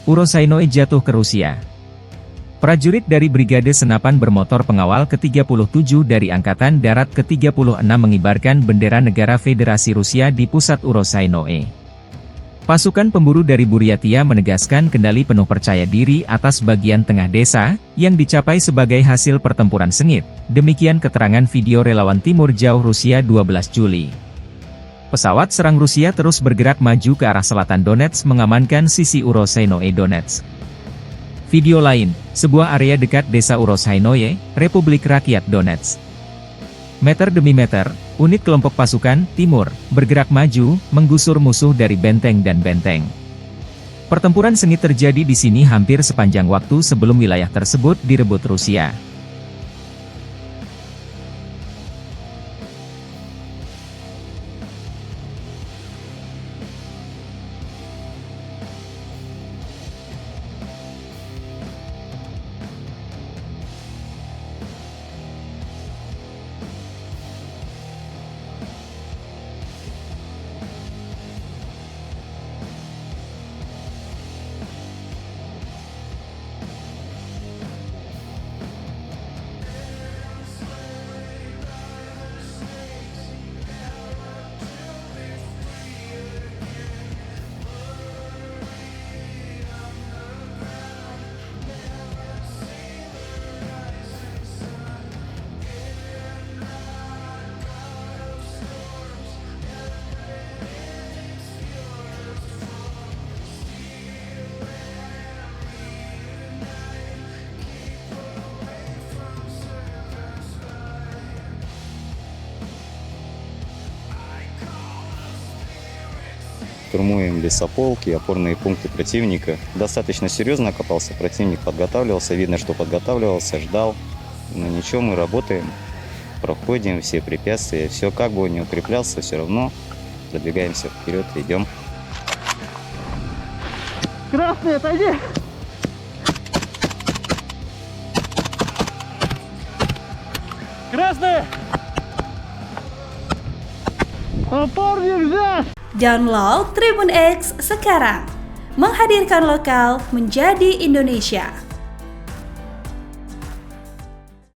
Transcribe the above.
Urozhainoe jatuh ke Rusia. Prajurit dari Brigade Senapan Bermotor Pengawal ke-37 dari Angkatan Darat ke-36 mengibarkan bendera negara Federasi Rusia di pusat Urozhainoe. Pasukan pemburu dari Buryatia menegaskan kendali penuh percaya diri atas bagian tengah desa, yang dicapai sebagai hasil pertempuran sengit. Demikian keterangan video relawan Timur Jauh Rusia 12 Juli. Pesawat serang Rusia terus bergerak maju ke arah selatan Donetsk mengamankan sisi Urozhainoe Donetsk. Video lain, sebuah area dekat desa Urozhainoe, Republik Rakyat Donetsk. Meter demi meter, unit kelompok pasukan Timur bergerak maju, menggusur musuh dari benteng dan benteng. Pertempuran sengit terjadi di sini hampir sepanjang waktu sebelum wilayah tersebut direbut Rusia. Штурмуем лесополки, опорные пункты противника. Достаточно серьезно окопался противник, подготавливался. Видно, что подготавливался, ждал. Но ничего, мы работаем, проходим все препятствия. Все, как бы он ни укреплялся, все равно продвигаемся вперед, идем. Красный, отойди! Красный! Опорник взят! Download Tribun X sekarang, menghadirkan lokal menjadi Indonesia.